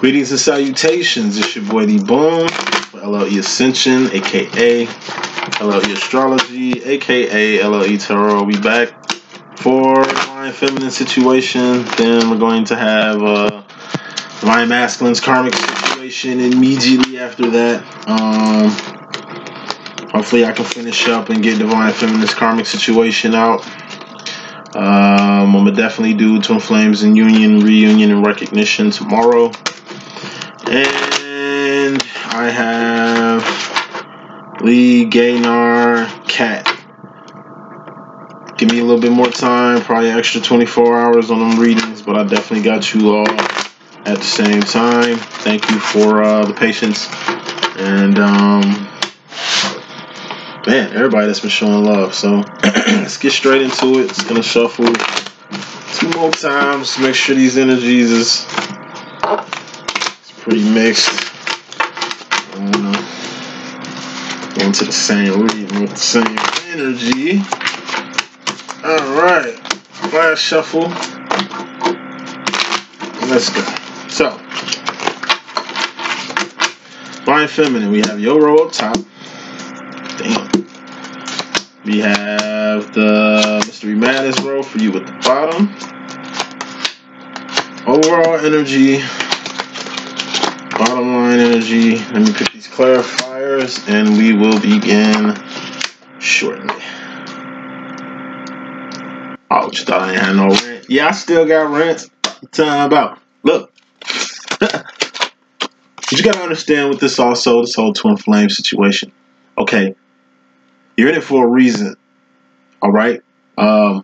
Greetings and salutations. It's your boy D.Boom for LLE.Ascension, aka LLE Astrology, aka LLE Tarot. We back for Divine Feminine situation. Then we're going to have Divine Masculine's karmic situation immediately after that. Hopefully I can finish up and get Divine Feminine's karmic situation out. I'm gonna definitely do Twin Flames in Union, Reunion, and Recognition tomorrow. And I have Lee, Gaynar, Cat. Give me a little bit more time, probably an extra 24 hours on them readings, but I definitely got you all at the same time. Thank you for the patience. And man, everybody that's been showing love. So let's get straight into it. It's gonna shuffle 2 more times to make sure these energies is pretty mixed. I don't know. Going to the same reading with the same energy. Alright. Last shuffle. Let's go. So Divine Feminine, we have Yoro up top. Damn. We have the Mystery Madness row for you at the bottom. Overall energy. Bottom line energy. Let me pick these clarifiers and we will begin shortly. Oh, you thought I ain't had no rent? Yeah, I still got rent. Time about. Look. But you gotta understand with this also, this whole Twin Flame situation. Okay. You're in it for a reason. Alright? It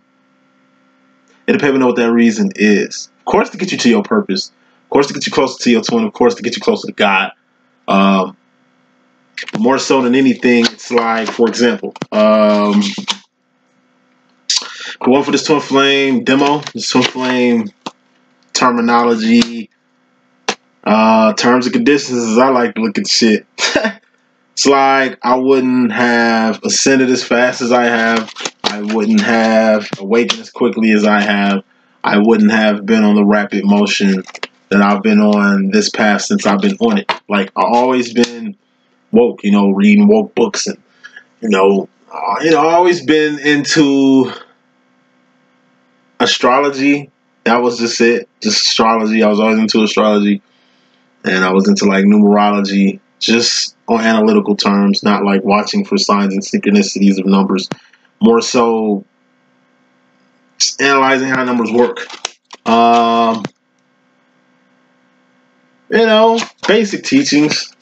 depends on what that reason is. Of course, to get you to your purpose. Of course, to get you closer to your twin. Of course, to get you closer to God. More so than anything, it's like, for example, going for this Twin Flame demo, this Twin Flame terminology, terms and conditions, as I like to look at shit. It's like I wouldn't have ascended as fast as I have. I wouldn't have awakened as quickly as I have. I wouldn't have been on the rapid motion that I've been on this past since I've been on it. Like, I've always been woke, you know, reading woke books and, I've always been into astrology. That was just it. Just astrology. I was always into astrology. And I was into, like, numerology, just on analytical terms, not like watching for signs and synchronicities of numbers. More so just analyzing how numbers work. Basic teachings.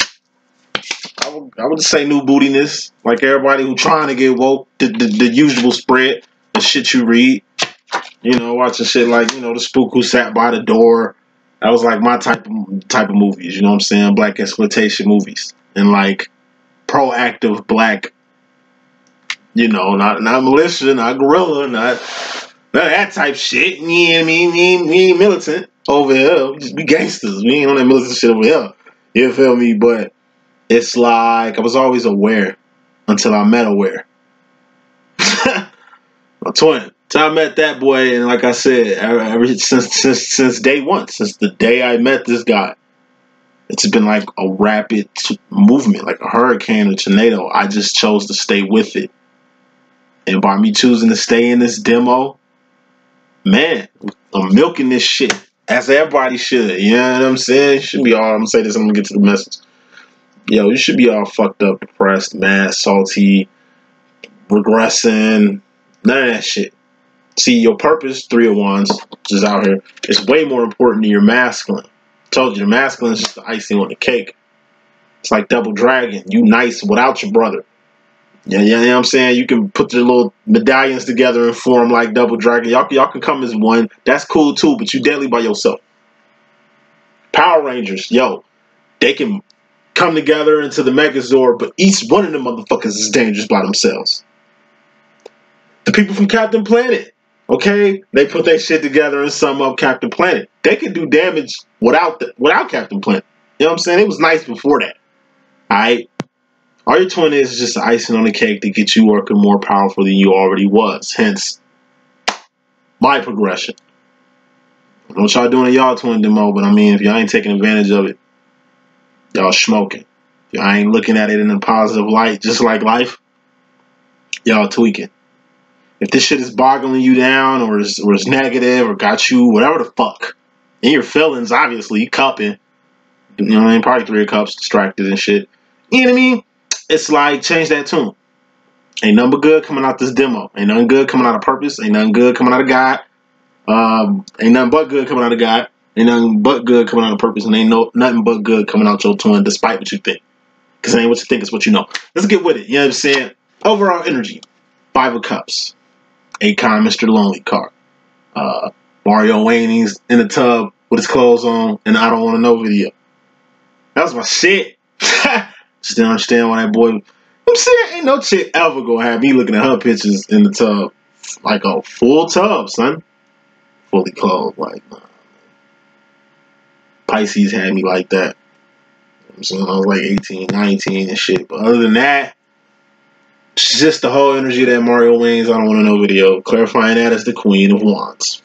I would just say new bootiness. Like everybody who trying to get woke, the usual spread, the shit you read. Watching shit like, The Spook Who Sat by the Door. That was like my type of movies, you know what I'm saying? Black exploitation movies. And like proactive black, not militia, not guerrilla, not that type shit. You know what I mean? We ain't militant over here. We just be gangsters. We ain't on that militant shit over here. You feel me? But it's like I was always aware until I met aware. My twin. So I met that boy, and like I said, ever since day one, since the day I met this guy, it's been like a rapid movement, like a hurricane or tornado. I just chose to stay with it. And by me choosing to stay in this demo, man, I'm milking this shit. As everybody should. You know what I'm saying? You should be all, I'm going to say this, I'm going to get to the message. Yo, you should be all fucked up, depressed, mad, salty, regressing, none of that shit. See, your purpose, 3 of Wands, which is out here, is way more important than your masculine. I told you, the masculine is just the icing on the cake. It's like Double Dragon. You nice without your brother. Yeah, you know what I'm saying? You can put your little medallions together and form like Double Dragon. Y'all can come as one. That's cool too, but you deadly by yourself. Power Rangers, yo, they can come together into the Megazord, but each one of them motherfuckers is dangerous by themselves. The people from Captain Planet, okay? They put their shit together and sum up Captain Planet. They can do damage without Captain Planet. You know what I'm saying? It was nice before that. Alright? All your twin is just icing on the cake to get you working more powerful than you already was. Hence, my progression. know what y'all doing in y'all twin demo, but I mean, if y'all ain't taking advantage of it, y'all smoking. If y'all ain't looking at it in a positive light, just like life, y'all tweaking. If this shit is boggling you down or is negative or got you whatever the fuck in your feelings, obviously cupping, you know what I mean, probably 3 of Cups, distracted and shit. You know what I mean? It's like, change that tune. Ain't nothing but good coming out this demo. Ain't nothing good coming out of purpose. Ain't nothing good coming out of God. Ain't nothing but good coming out of God. Ain't nothing but good coming out of purpose. And ain't nothing but good coming out your twin, despite what you think. Because it ain't what you think, it's what you know. Let's get with it. You know what I'm saying? Overall energy. 5 of Cups. Akon, Mr. Lonely card. Mario Wayne, he's in the tub with his clothes on, and I don't want to know video. That was my shit. Just didn't understand why that boy. I'm saying, ain't no chick ever gonna have me looking at her pictures in the tub. Like a full tub, son. Fully clothed. Like, nah. Pisces had me like that. So I was like 18, 19 and shit. But other than that, it's just the whole energy of that Mario Wayne's I don't want to know video. Clarifying that as the Queen of Wands.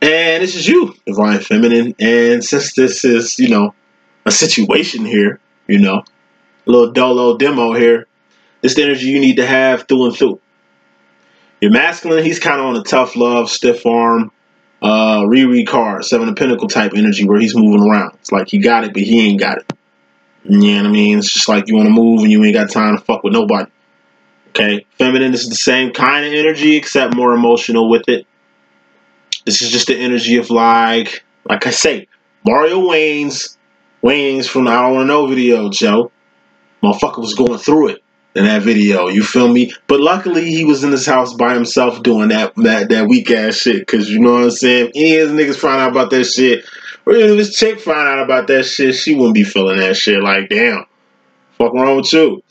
And this is you, Divine Feminine. And since this is, you know, a situation here, you know, a little dolo demo here, it's the energy you need to have through and through. Your masculine, he's kind of on a tough love, stiff arm, Riri card, 7 of Pentacle type energy where he's moving around. It's like he got it, but he ain't got it. You know what I mean? It's just like you want to move and you ain't got time to fuck with nobody. Okay? Feminine, this is the same kind of energy except more emotional with it. This is just the energy of like I say, Mario Wayne's from the I Don't Want to Know video, Joe. Motherfucker was going through it in that video, you feel me? But luckily he was in his house by himself doing that weak ass shit. Cause you know what I'm saying? Any of his niggas find out about that shit, or even if his chick find out about that shit, she wouldn't be feeling that shit. Like, damn, fuck wrong with you?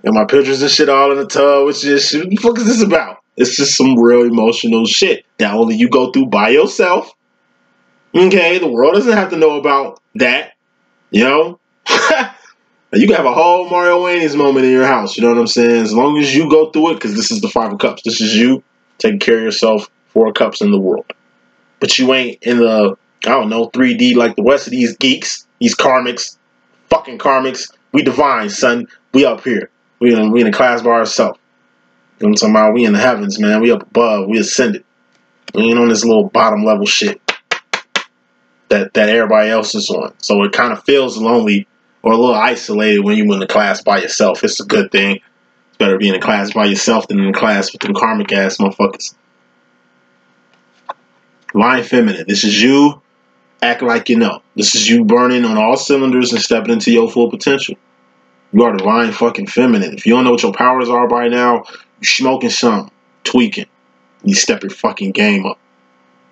And my pictures and shit all in the tub with shit. What the fuck is this about? It's just some real emotional shit that only you go through by yourself. Okay, the world doesn't have to know about that. You know? You can have a whole Mario Wayne's moment in your house. You know what I'm saying? As long as you go through it, because this is the 5 of Cups. This is you taking care of yourself, 4 of Cups in the world. But you ain't in the, I don't know, 3D like the rest of these geeks, these karmics, fucking karmics. We divine, son. We up here. We in a class by ourselves. You know what I'm talking about? We in the heavens, man. We up above. We ascended. We ain't on this little bottom level shit that everybody else is on. So it kind of feels lonely or a little isolated when you in the class by yourself. It's a good thing. It's better be in a class by yourself than in a class with them karmic ass motherfuckers. Divine Feminine. This is you acting like you know. This is you burning on all cylinders and stepping into your full potential. You are Divine fucking Feminine. If you don't know what your powers are by now, you smoking something, tweaking. You step your fucking game up.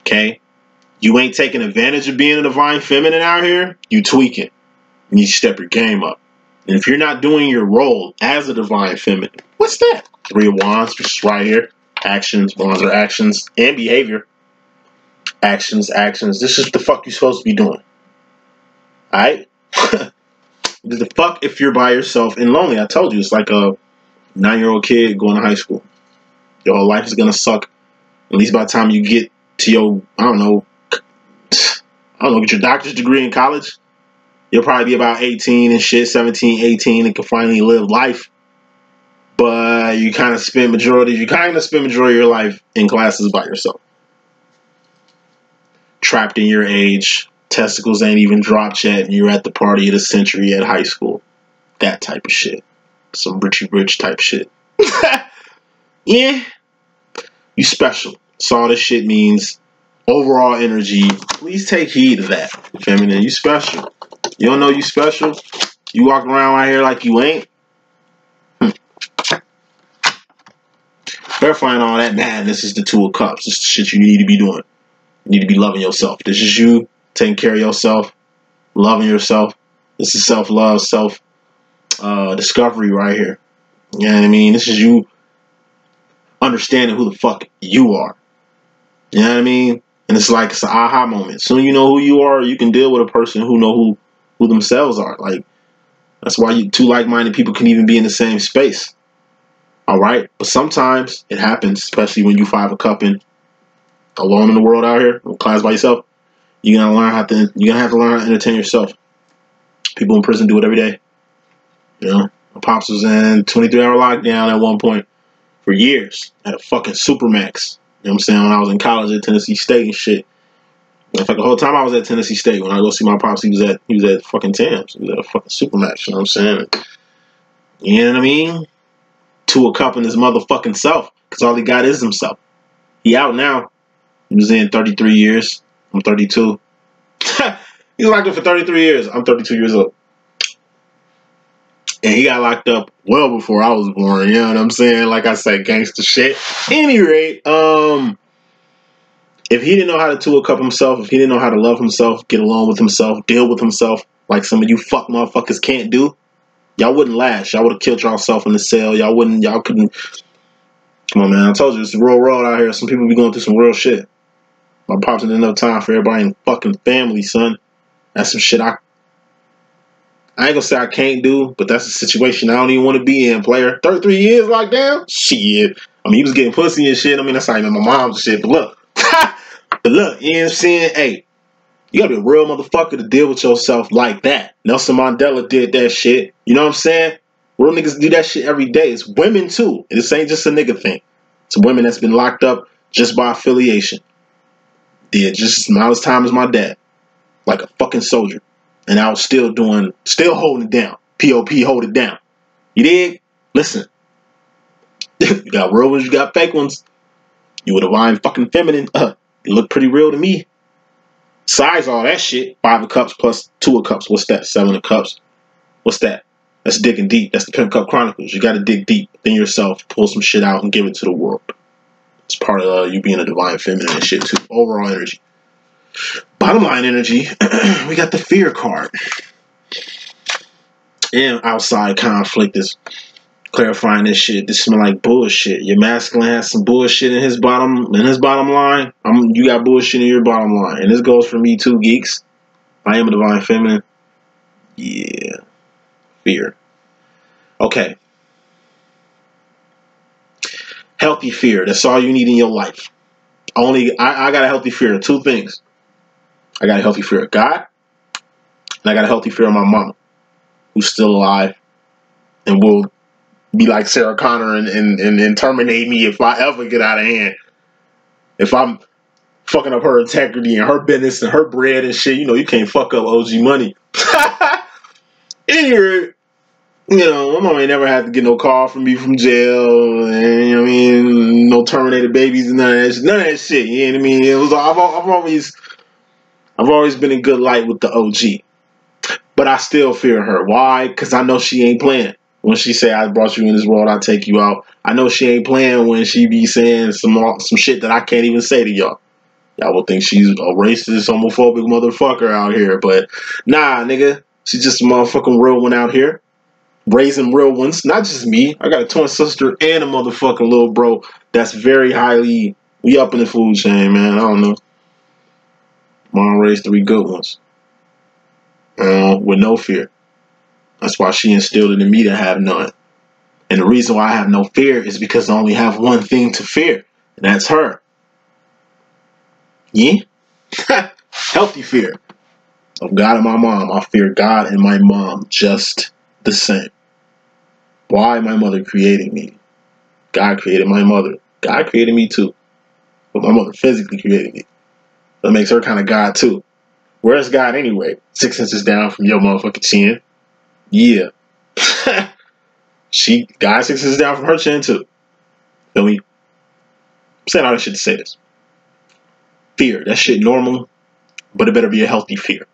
Okay? You ain't taking advantage of being a Divine Feminine out here, you tweaking. You need to step your game up. And if you're not doing your role as a Divine Feminine, what's that? 3 of Wands, which is right here. Actions, Wands are actions, and behavior. Actions. This is the fuck you're supposed to be doing. Alright? The fuck if you're by yourself and lonely. I told you, it's like a 9-year-old kid going to high school. Your whole life is gonna suck. At least by the time you get to your, I don't know, get your doctor's degree in college, you'll probably be about 18 and shit, 17, 18, and can finally live life. But you kind of spend majority of your life in classes by yourself. Trapped in your age, testicles ain't even dropped yet, and you're at the party of the century at high school. That type of shit. Some Richie Rich type shit. Yeah. You special. That's all this shit means. Overall energy. Please take heed of that. Feminine, you special. You don't know you special? You walk around out here like you ain't? Verifying all that madness is the 2 of Cups. This is the shit you need to be doing. You need to be loving yourself. This is you taking care of yourself, loving yourself. This is self-love, self-discovery right here. You know what I mean? This is you understanding who the fuck you are. You know what I mean? And it's like it's an aha moment. Soon you know who you are, you can deal with a person who know who themselves are. Like, that's why 2 like-minded people can even be in the same space. All right? But sometimes it happens, especially when you 5 of Cupping alone in the world out here, in class by yourself, you're gonna have to learn how to entertain yourself. People in prison do it every day. You know, my pops was in 23-hour lockdown at one point for years at a fucking supermax. You know what I'm saying? When I was in college at Tennessee State and shit. In fact, the whole time I was at Tennessee State, when I go see my pops, he was at fucking Tams. He was at a fucking supermax. You know what I'm saying? You know what I mean? To a cup in his motherfucking self, because all he got is himself. He out now. He was in 33 years. I'm 32. He locked up for 33 years. I'm 32 years old. And he got locked up well before I was born. You know what I'm saying? Like I said, gangster shit. Any rate, if he didn't know how to a cup himself, if he didn't know how to love himself, get along with himself, deal with himself, like some of you fuck motherfuckers can't do, y'all wouldn't last. Y'all would have killed y'allself in the cell. Y'all couldn't. Come on, man. I told you, it's the real world out here. Some people be going through some real shit. My pops didn't have time for everybody in the fucking family, son. That's some shit I ain't gonna say I can't do, but that's a situation I don't even want to be in, player. 33 years locked down? Shit. I mean, he was getting pussy and shit. I mean, that's not even my mom's shit, but look. But look, you know what I'm saying? Hey, you gotta be a real motherfucker to deal with yourself like that. Nelson Mandela did that shit. You know what I'm saying? Real niggas do that shit every day. It's women too. This ain't just a nigga thing. It's women that's been locked up just by affiliation. Did just as amount of time as my dad. Like a fucking soldier. And I was still holding it down. P.O.P. hold it down. You dig? Listen. You got real ones, you got fake ones. You a divine fucking feminine. You look pretty real to me. Size all that shit. 5 of cups plus 2 of cups. What's that? 7 of cups. What's that? That's digging deep. That's the Pimp Cup Chronicles. You got to dig deep within yourself, pull some shit out, and give it to the world. It's part of you being a divine feminine and shit too. Overall energy. Bottom line energy, we got the fear card. And outside conflict is clarifying this shit. This smell like bullshit. Your masculine has some bullshit in his bottom line. You got bullshit in your bottom line. And this goes for me too, geeks. I am a divine feminine. Yeah. Fear. Okay. Healthy fear. That's all you need in your life. I got a healthy fear of 2 things. I got a healthy fear of God. And I got a healthy fear of my mama, who's still alive and will be like Sarah Connor and terminate me if I ever get out of hand. If I'm fucking up her integrity and her business and her bread and shit, you know, you can't fuck up OG money. Anyway, you know, my mom ain't never had to get no call from me from jail, and you know what I mean, no terminated babies and none of that shit. You know what I mean? It was I've always been in good light with the OG, but I still fear her. Why? Because I know she ain't playing. When she say I brought you in this world, I'll take you out. I know she ain't playing when she be saying some shit that I can't even say to y'all. Y'all will think she's a racist, homophobic motherfucker out here, but nah, nigga, she's just a motherfucking real one out here. Raising real ones, not just me. I got a twin sister and a motherfucking little bro that's very highly, we up in the food chain, man. I don't know. Mom raised 3 good ones. With no fear. That's why she instilled it in me to have none. And the reason why I have no fear is because I only have one thing to fear, and that's her. Yeah? Healthy fear of God and my mom. I fear God and my mom just the same. Why my mother created me? God created my mother. God created me too. But my mother physically created me. That makes her kind of God too. Where's God anyway? 6 inches down from your motherfucking chin. Yeah. God 6 inches down from her chin too. Feel me? I'm saying all that shit to say this. Fear. That shit normal, but it better be a healthy fear.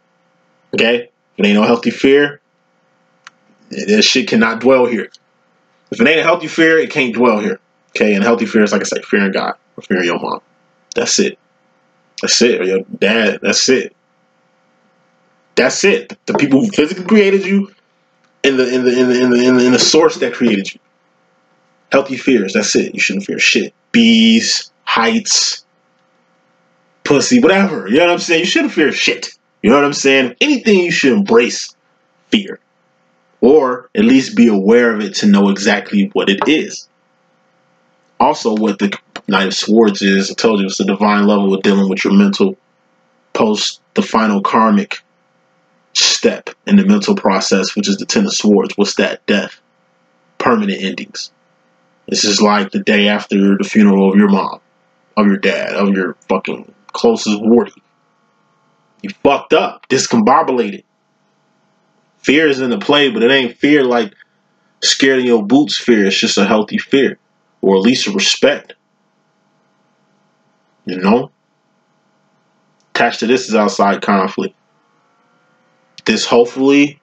Okay? If it ain't no healthy fear, that shit cannot dwell here. If it ain't a healthy fear, it can't dwell here. Okay? And healthy fear is, like I say, fearing God or fearing your mom. That's it. That's it. Or your dad. That's it. That's it. The people who physically created you and the source that created you. Healthy fears. That's it. You shouldn't fear shit. Bees, heights, pussy, whatever. You know what I'm saying? You shouldn't fear shit. You know what I'm saying? Anything you should embrace fear. Or at least be aware of it to know exactly what it is. Also, what the Knight of Swords is, I told you, it's the divine level of dealing with your mental post the final karmic step in the mental process, which is the Ten of Swords. What's that? Death. Permanent endings. This is like the day after the funeral of your mom, of your dad, of your fucking closest wardy. You fucked up, discombobulated. Fear is in the play, but it ain't fear like scared in your boots fear. It's just a healthy fear, or at least a respect. You know? Attached to this is outside conflict. This hopefully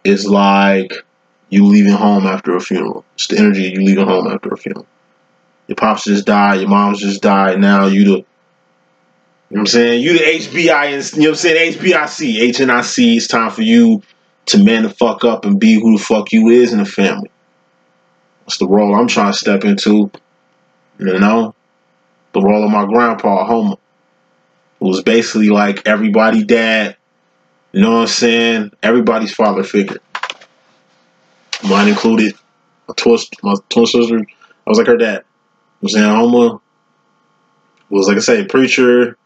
is like you leaving home after a funeral. It's the energy of you leaving home after a funeral. Your pops just died, your mom's just died, now you the, you know what I'm saying? You the HBI, you know what I'm saying? HBIC, HNIC, it's time for you to man the fuck up and be who the fuck you is in the family. That's the role I'm trying to step into, you know? The role of my grandpa, Homer, who was basically like everybody's dad, you know what I'm saying? Everybody's father figure. Mine included. My twin sister, I was like her dad. You know what I'm saying? Homer was, like I say, preacher,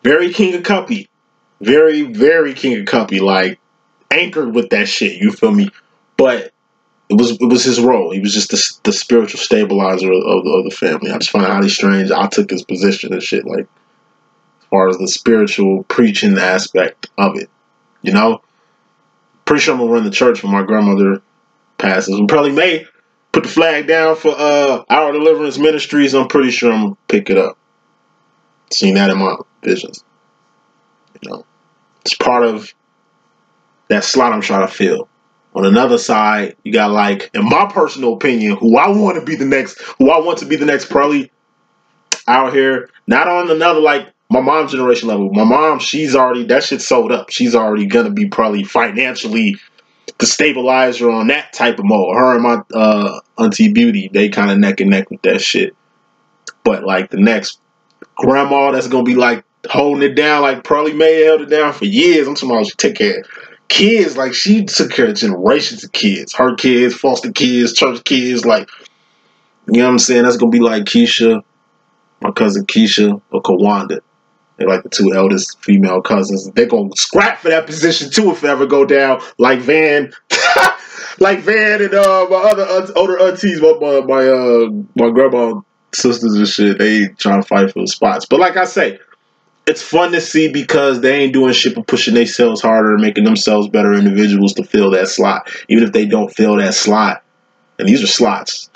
very king of cuppy. Very, very king of cuppy. Like, anchored with that shit, you feel me? But it was his role. He was just the spiritual stabilizer of the family. I just find it highly strange. I took his position and shit, like, as far as the spiritual preaching aspect of it. You know? Pretty sure I'm gonna run the church when my grandmother passes. We probably may put the flag down for Our Deliverance Ministries. I'm pretty sure I'm gonna pick it up. Seen that in my visions. You know? It's part of that slot I'm trying to fill. On another side, you got, like, in my personal opinion, who I want to be the next Pearly out here. Not on another, like, my mom's generation level. My mom, she's already, that shit sold up. She's already gonna be probably financially the stabilizer on that type of mode. Her and my Auntie Beauty, they kind of neck and neck with that shit. But, like, the next grandma that's gonna be, like, holding it down, like Pearly May held it down for years. I'm talking about she take care of kids, like she took care of generations of kids. Her kids, foster kids, church kids, like, you know what I'm saying? That's gonna be like Keisha, my cousin Keisha, or Kawanda. They're like the two eldest female cousins. They're gonna scrap for that position too if it ever go down. Like Van, like Van and my other older aunties, my grandma sisters and shit. They trying to fight for the spots. But like I say, it's fun to see because they ain't doing shit but pushing themselves harder and making themselves better individuals to fill that slot. Even if they don't fill that slot, and these are slots.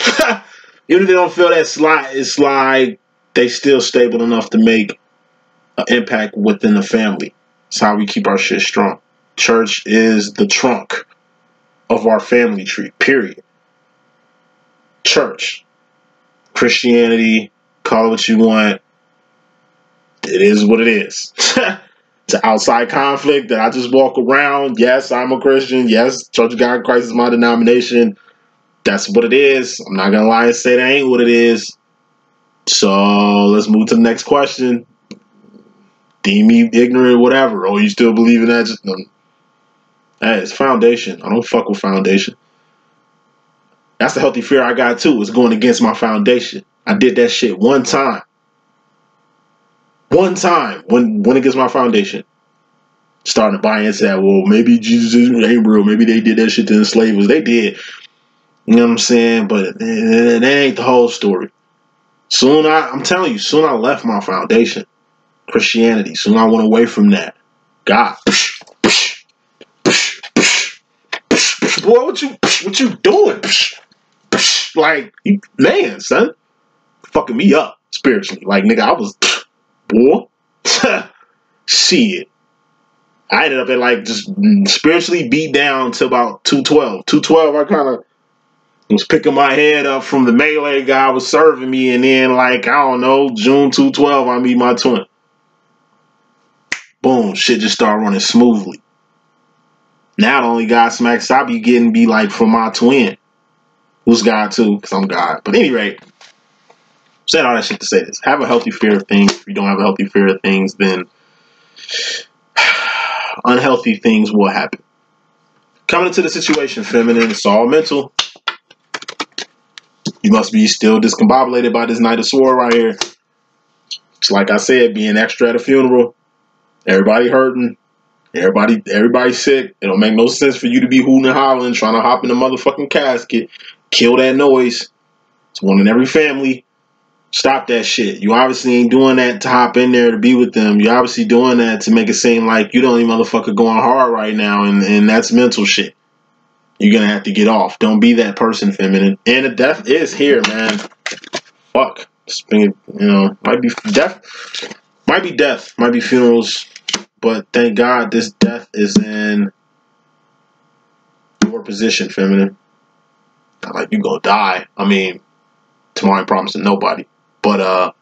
Even if they don't fill that slot, it's like they still stable enough to make an impact within the family. It's how we keep our shit strong. Church is the trunk of our family tree, period. Church. Christianity, call it what you want. It is what it is. It's an outside conflict that I just walk around. Yes, I'm a Christian. Yes, Church of God in Christ is my denomination. That's what it is. I'm not going to lie and say that ain't what it is. So let's move to the next question. Deem me ignorant, whatever. Oh, you still believe in that? Just, no. Hey, it's foundation. I don't fuck with foundation. That's the healthy fear I got too. It's going against my foundation. I did that shit one time. One time when against my foundation. Starting to buy into that. Well, maybe Jesus ain't real. Maybe they did that shit to enslave us. They did. You know what I'm saying? But that ain't the whole story. I'm telling you, soon I left my foundation. Christianity. Soon I went away from that. God. Boy, what you doing? Like, you, man, son. Fucking me up spiritually. Like, nigga, I was, boy. Shit. I ended up at, like, just spiritually beat down to about 212. 212, I kind of was picking my head up from the melee guy was serving me, and then, like, I don't know, June 212, I meet my twin. Boom, shit just started running smoothly. Now the only God smacks I be getting be like from my twin, who's God too, because I'm God. But anyway, said all that shit to say this. Have a healthy fear of things. If you don't have a healthy fear of things, then unhealthy things will happen. Coming into the situation, feminine, it's all mental. You must be still discombobulated by this Knight of Swords right here. It's like I said, being extra at a funeral. Everybody hurting. Everybody sick. It don't make no sense for you to be hooting and hollering, trying to hop in the motherfucking casket. Kill that noise. It's one in every family. Stop that shit. You obviously ain't doing that to hop in there to be with them. You're obviously doing that to make it seem like you the only motherfucker going hard right now, and that's mental shit. You're gonna have to get off. Don't be that person, feminine. And the death is here, man. Fuck. It's been, might be death. Might be death. Might be funerals. But thank God this death is in your position, feminine. Not like you gonna die. I mean, tomorrow ain't promising nobody. But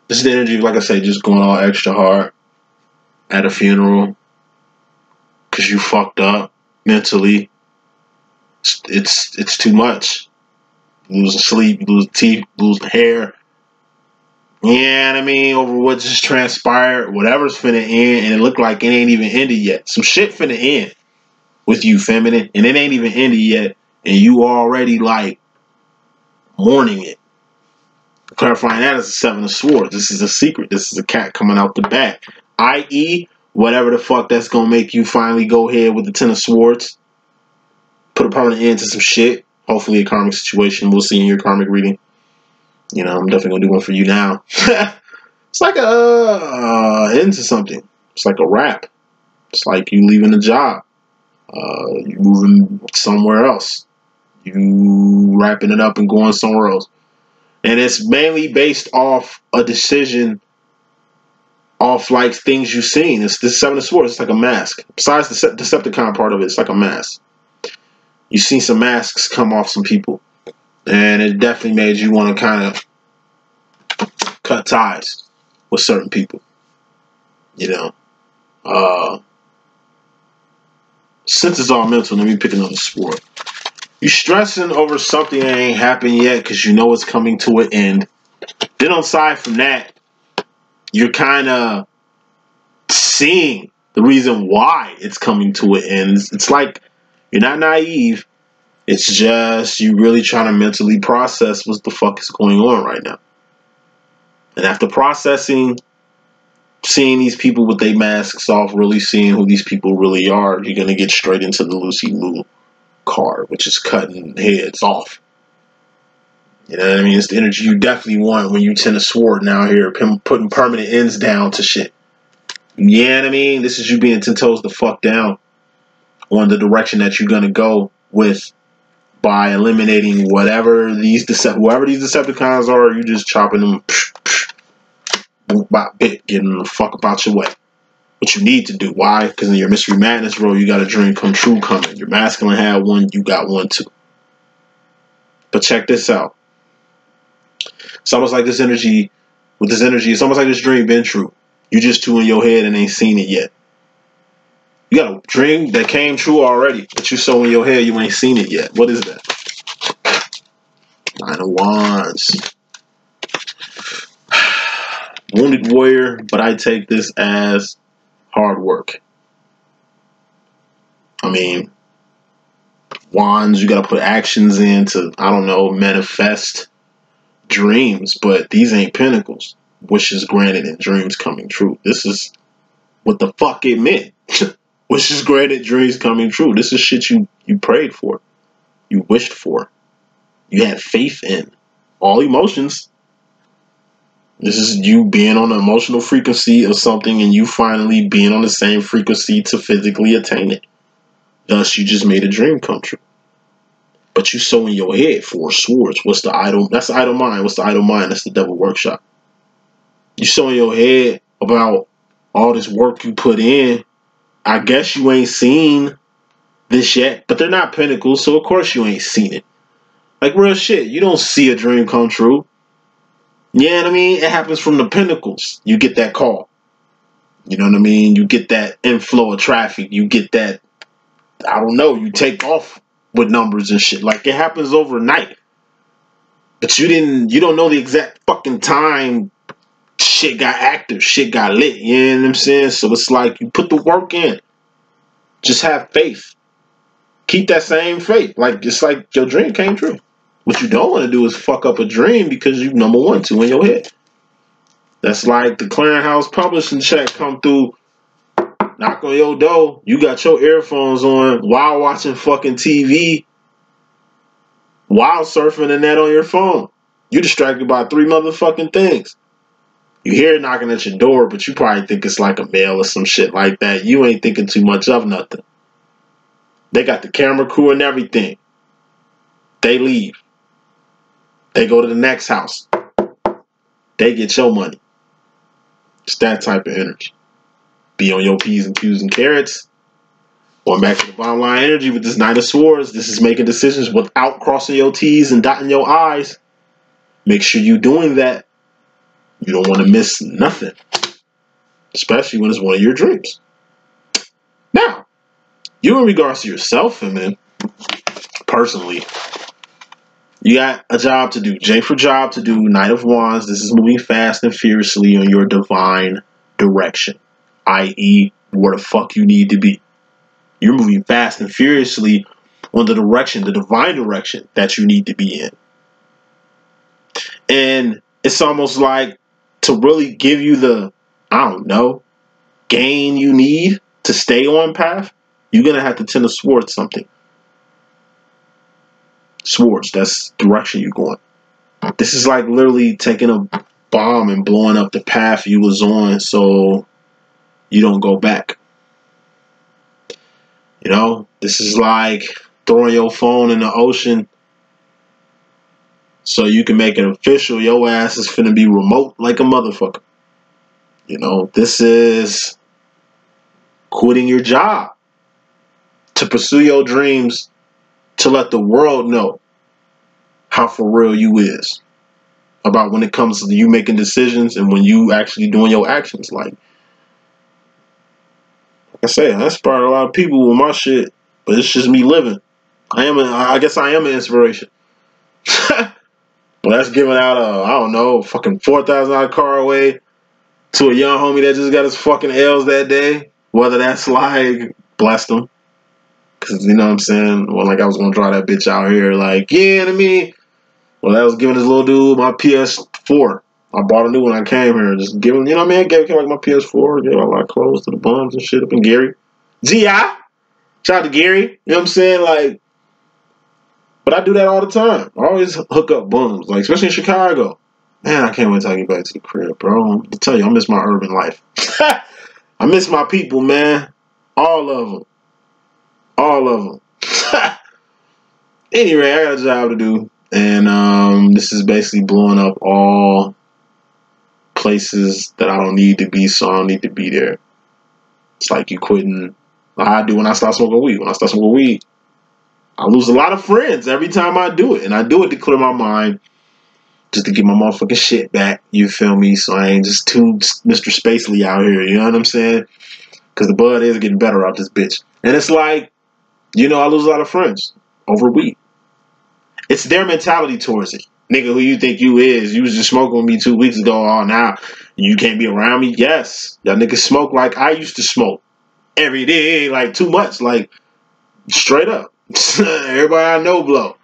this is the energy, like I say, just going all extra hard at a funeral because you fucked up mentally. It's too much. You lose sleep, you lose teeth, you lose hair. Yeah, I mean, over what just transpired, whatever's finna end, and it looked like it ain't even ended yet. Some shit finna end with you, feminine, and it ain't even ended yet, and you already like mourning it. Clarifying that is the Seven of Swords. This is a secret. This is a cat coming out the bag. I.e., whatever the fuck that's gonna make you finally go ahead with the Ten of Swords. Put a permanent end to some shit. Hopefully a karmic situation. We'll see in your karmic reading. I'm definitely gonna do one for you now. It's like a end to something. It's like a wrap. It's like you leaving the job. You moving somewhere else. You wrapping it up and going somewhere else. And it's mainly based off a decision, off like things you've seen. It's the Seven of Swords. It's like a mask. Besides the Decepticon part of it, it's like a mask. You've seen some masks come off some people. And it definitely made you want to kind of cut ties with certain people. Since it's all mental, let me pick another sword. You're stressing over something that ain't happened yet because you know it's coming to an end. Then aside from that, you're kind of seeing the reason why it's coming to an end. It's like you're not naive. It's just you really trying to mentally process what the fuck is going on right now. And after processing, seeing these people with their masks off, really seeing who these people really are, you're going to get straight into the Lucy Liu card, which is cutting heads off. You know what I mean? It's the energy you definitely want when you Ten of Sword now here, putting permanent ends down to shit. You know what I mean? This is you being 10 toes the fuck down on the direction that you're going to go with by eliminating whoever these Decepticons are. You just chopping them by bit, getting them the fuck about your way. What you need to do. Why? Because in your Mystery Madness role, you got a dream come true coming. Your masculine had one, you got one too. But check this out. It's almost like this energy, it's almost like this dream been true. You just two in your head and ain't seen it yet. You got a dream that came true already, but you so in your head you ain't seen it yet. What is that? Nine of Wands. Wounded warrior, but I take this as hard work. I mean, wands, you got to put actions in to, I don't know, manifest dreams, but these ain't pentacles. Wishes granted and dreams coming true. This is what the fuck it meant. Wishes granted, dreams coming true. This is shit you prayed for. You wished for. You had faith in. All emotions. This is you being on the emotional frequency of something and you finally being on the same frequency to physically attain it. Thus, you just made a dream come true. But you so in your head, Four Swords. What's the idle? That's the idle mind. What's the idle mind? That's the devil workshop. You so in your head about all this work you put in. I guess you ain't seen this yet, but they're not pentacles, so of course you ain't seen it. Like real shit, you don't see a dream come true. You know what I mean? It happens from the pentacles. You get that call. You know what I mean? You get that inflow of traffic. You get that, I don't know, you take off with numbers and shit. Like it happens overnight. But you don't know the exact fucking time shit got active, shit got lit. You know what I'm saying? So it's like you put the work in. Just have faith. Keep that same faith. Like it's like your dream came true. What you don't want to do is fuck up a dream because you number one, two in your head. That's like the clearinghouse publishing check come through, knock on your door. You got your earphones on while watching fucking TV, while surfing the net on your phone. You distracted by 3 motherfucking things. You hear it knocking at your door, but you probably think it's like a mail or some shit like that. You ain't thinking too much of nothing. They got the camera crew and everything. They leave. They go to the next house. They get your money. It's that type of energy. Be on your P's and Q's and carrots. Going back to the bottom line energy with this Knight of Swords. This is making decisions without crossing your T's and dotting your I's. Make sure you're doing that. You don't want to miss nothing. Especially when it's one of your dreams. Now, you in regards to yourself, feminine, personally, you got a job to do. J for job to do. Knight of Wands. This is moving fast and furiously on your divine direction. I.e., where the fuck you need to be. You're moving fast and furiously on the direction, the divine direction that you need to be in. And it's almost like to really give you the, I don't know, gain you need to stay on path, you're going to have to tend to towards something. Swords, that's the direction you're going. This is like literally taking a bomb and blowing up the path you was on so you don't go back. You know, this is like throwing your phone in the ocean so you can make it official. Your ass is finna be remote like a motherfucker. You know, this is quitting your job to pursue your dreams, to let the world know how for real you is about when it comes to you making decisions and when you actually doing your actions. Like I say, I inspired a lot of people with my shit, but it's just me living. I guess I am an inspiration. Well, that's giving out a, I don't know, fucking $4,000 car away to a young homie that just got his fucking L's that day. Whether that's like, blessed him. Because, you know what I'm saying? Well, like I was going to draw that bitch out here. Like, yeah, I mean, well, that was giving this little dude my PS4. I bought a new one when I came here. Just giving, you know what I mean? I gave him like my PS4. Gave out a lot of clothes to the bums and shit up in Gary. G.I. Shout out to Gary. You know what I'm saying? Like, but I do that all the time. I always hook up bums. Like, especially in Chicago. Man, I can't wait till I get back to the crib, bro. I tell you, I miss my urban life. I miss my people, man. All of them. All of them. Anyway, I got a job to do. And this is basically blowing up all places that I don't need to be, so I don't need to be there. It's like you quitting. Like I do when I start smoking weed. When I start smoking weed, I lose a lot of friends every time I do it. And I do it to clear my mind, just to get my motherfucking shit back. You feel me? So I ain't just too Mr. Spacely out here. You know what I'm saying? Because the bud is getting better out this bitch. And it's like, you know, I lose a lot of friends over weed. It's their mentality towards it. Nigga, who you think you is? You was just smoking with me 2 weeks ago. Oh, now you can't be around me? Yes. Y'all niggas smoke like I used to smoke. Every day, like too much. Like, straight up. Everybody I know blow.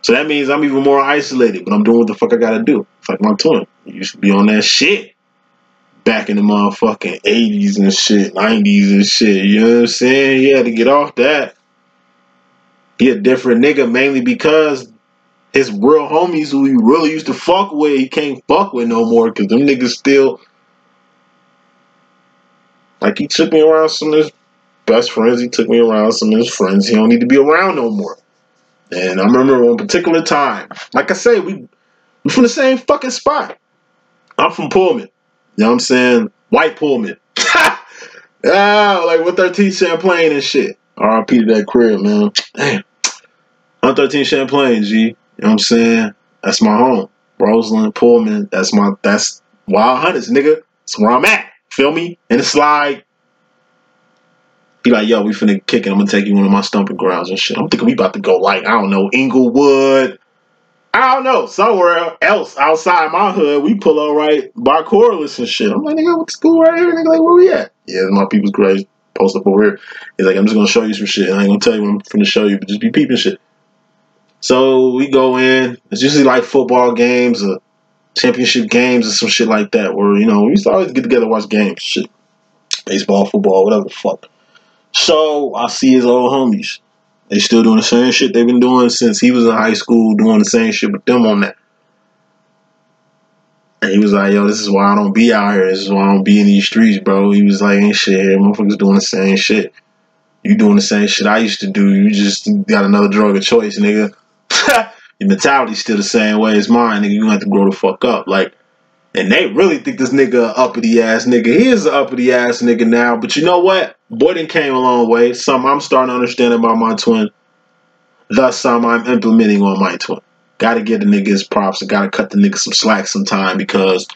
So that means I'm even more isolated, but I'm doing what the fuck I gotta do. It's like my twin. He used to be on that shit back in the motherfucking 80s and shit, 90s and shit. You know what I'm saying? He had to get off that. He a different nigga mainly because his real homies who he really used to fuck with, he can't fuck with no more because them niggas still, like he took me around some of his best friends, he took me around some of his friends he don't need to be around no more. And I remember one particular time, like I say, we from the same fucking spot. I'm from Pullman. You know what I'm saying? White Pullman. Yeah, like 113 Champlain and shit. R.I.P. to that crib, man. Damn. 113 Champlain, G. You know what I'm saying? That's my home. Roseland, Pullman. That's Wild Hunters, nigga. That's where I'm at. Feel me? And it's like, be like, yo, we finna kick it. I'm gonna take you one of my stomping grounds and shit. I'm thinking we about to go like, I don't know, Inglewood. I don't know, somewhere else outside my hood. We pull up right by Corliss and shit. I'm like, nigga, what's school right here? Nigga, like, where we at? Yeah, my people's great. Post up over here. He's like, I'm just gonna show you some shit. I ain't gonna tell you what I'm finna show you, but just be peeping shit. So we go in. It's usually like football games or championship games or some shit like that. Where, you know, we used to always get together and watch games. Shit. Baseball, football, whatever the fuck. So I see his old homies. They still doing the same shit they've been doing since he was in high school, doing the same shit with them on that. And he was like, yo, this is why I don't be out here. This is why I don't be in these streets, bro. He was like, ain't shit here. Motherfuckers doing the same shit. You doing the same shit I used to do. You just got another drug of choice, nigga. Your mentality's still the same way as mine, nigga. You gonna have to grow the fuck up. Like, and they really think this nigga a uppity ass nigga. He is an uppity ass nigga now. But you know what? Boy done came a long way. Some I'm starting to understand about my twin. Thus, some I'm implementing on my twin. Gotta give the nigga his props and gotta cut the nigga some slack sometime because,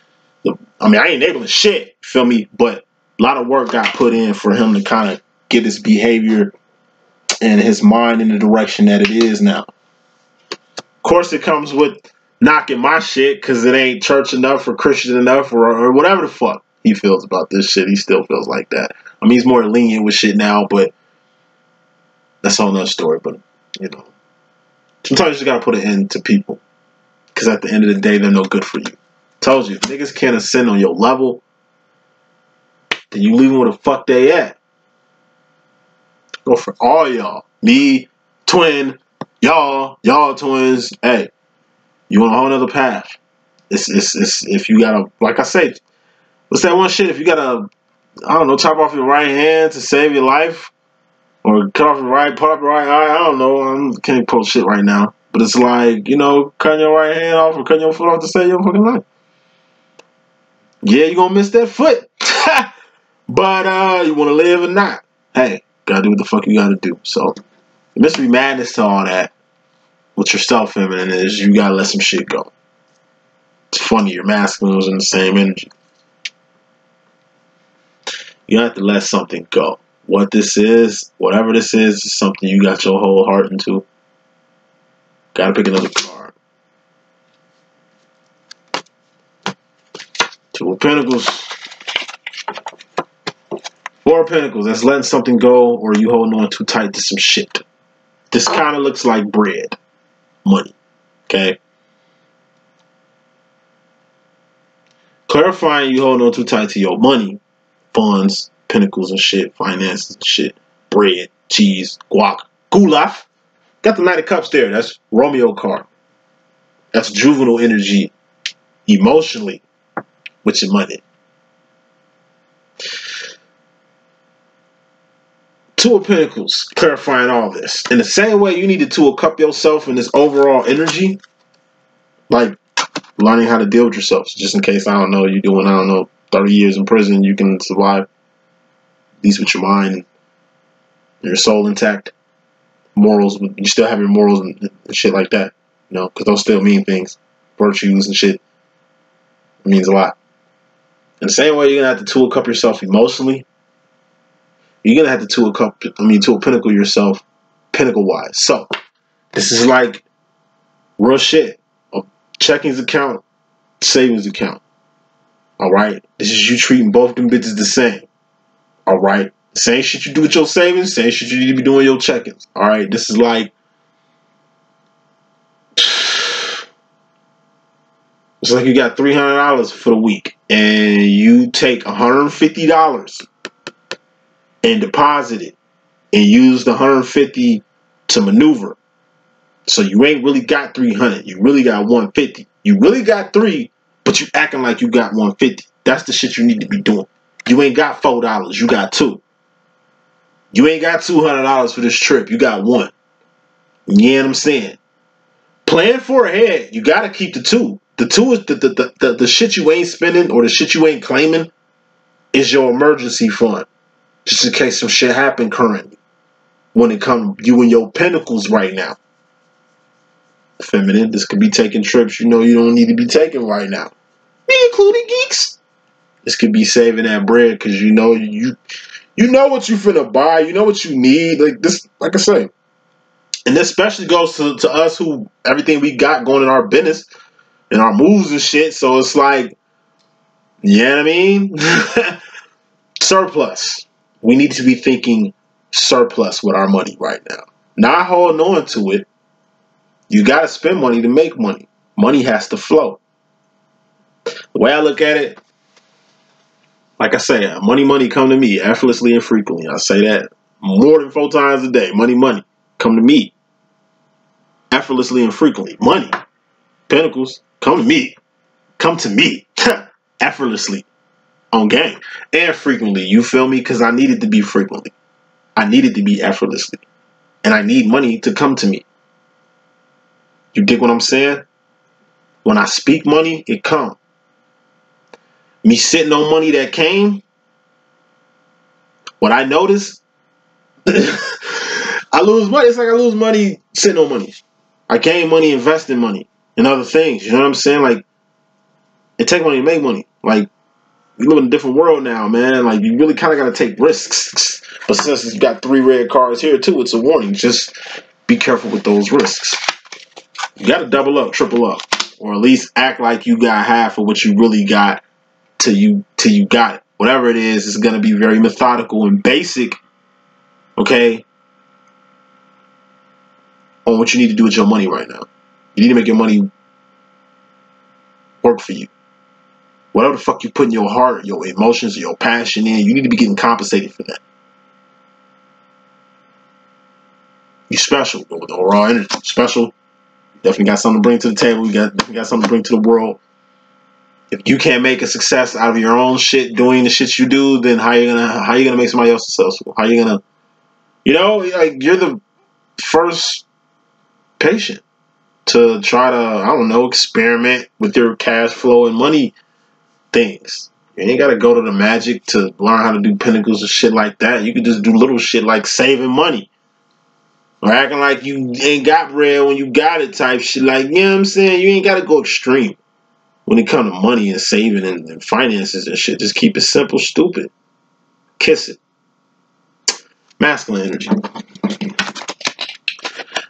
I mean, I ain't enabling shit, feel me? But a lot of work got put in for him to kind of get his behavior and his mind in the direction that it is now. Of course, it comes with knocking my shit because it ain't church enough or Christian enough or whatever the fuck he feels about this shit. He still feels like that. I mean, he's more lenient with shit now, but that's a whole nother story. But, you know, sometimes you just gotta put an end to people because at the end of the day, they're no good for you. Told you, if niggas can't ascend on your level, then you leave them where the fuck they at. Go for all y'all. Me, twin, y'all twins. Hey, you on a whole nother path. It's if you gotta, like I say, what's that one shit? If you gotta, I don't know, chop off your right hand to save your life, or cut off your right, put up your right eye. I don't know. I can't post shit right now, but it's like, you know, cutting your right hand off or cutting your foot off to save your fucking life. Yeah, you gonna miss that foot, but you want to live or not? Hey, gotta do what the fuck you gotta do. So, the mystery madness to all that, with your self feminine is you gotta let some shit go. It's funny, your masculine was in the same energy. You have to let something go. What this is, whatever this is something you got your whole heart into. Gotta pick another card. Two of Pentacles. Four of Pentacles. That's letting something go or you holding on too tight to some shit. This kind of looks like bread. Money. Okay? Clarifying you holding on too tight to your money. Funds, pentacles and shit. Finances and shit. Bread, cheese, guac, goulash. Got the Knight of Cups there. That's Romeo card. That's juvenile energy. Emotionally. With your money. Two of Pentacles, clarifying all this. In the same way you need to Two of Cup yourself in this overall energy, like learning how to deal with yourself. Just in case, I don't know, you're doing, I don't know, 30 years in prison, you can survive, at least with your mind and your soul intact. Morals, you still have your morals and shit like that, you know, because those still mean things. Virtues and shit. It means a lot. In the same way you're going to have to Two of Cup yourself emotionally, you're going to have to Two of Pentacle yourself, Pinnacle-wise. So, this is like real shit. A checkings account, savings account. Alright? This is you treating both them bitches the same. Alright? Same shit you do with your savings, same shit you need to be doing with your checkings. Alright? This is like, it's like you got $300 for the week and you take $150 and deposit it and use the $150 to maneuver. So you ain't really got $300. You really got $150. You really got $3, but you acting like you got $150. That's the shit you need to be doing. You ain't got $4. You got $2. You ain't got $200 for this trip. You got $1. You know what I'm saying? Plan for ahead. You got to keep the $2. The $2 is the shit you ain't spending or the shit you ain't claiming is your emergency fund. Just in case some shit happen currently. When it comes you and your pentacles right now. Feminine, this could be taking trips you know you don't need to be taking right now. Me including geeks. This could be saving that bread because you know what you finna buy, you know what you need. Like this, like I say. And this especially goes to us who everything we got going in our business and our moves and shit. So it's like, you know what I mean? Surplus. We need to be thinking surplus with our money right now. Not holding on to it You got to spend money to make money. Money has to flow. The way I look at it, like I say, money come to me effortlessly and frequently. I say that more than 4 times a day. Money come to me effortlessly and frequently. Money, Pentacles, come to me. Come to me effortlessly on game and frequently. You feel me? Because I need it to be frequently. I need it to be effortlessly. And I need money to come to me. You dig what I'm saying? When I speak money, it comes. Me sitting on money that came, what I notice, I lose money. It's like I lose money sitting on money. I gain money investing money in other things. You know what I'm saying? Like, it takes money to make money. Like, we live in a different world now, man. Like, you really kind of got to take risks. But since you got 3 red cards here, too, it's a warning. Just be careful with those risks. You got to double up, triple up, or at least act like you got half of what you really got till you got it. Whatever it is, it's going to be very methodical and basic, okay, on what you need to do with your money right now. You need to make your money work for you. Whatever the fuck you put in your heart, your emotions, your passion in, you need to be getting compensated for that. You special with the raw energy. Special. Definitely got something to bring to the table. You definitely got something to bring to the world. If you can't make a success out of your own shit doing the shit you do, then how you gonna make somebody else successful? How you gonna, you know, like, you're the first patient to try to, I don't know, experiment with your cash flow and money things. You ain't gotta go to the magic to learn how to do pentacles and shit like that. You can just do little shit like saving money. Or acting like you ain't got bread when you got it type shit. Like, you know what I'm saying? You ain't gotta go extreme when it comes to money and saving and finances and shit. Just keep it simple, stupid. Kiss it. Masculine energy.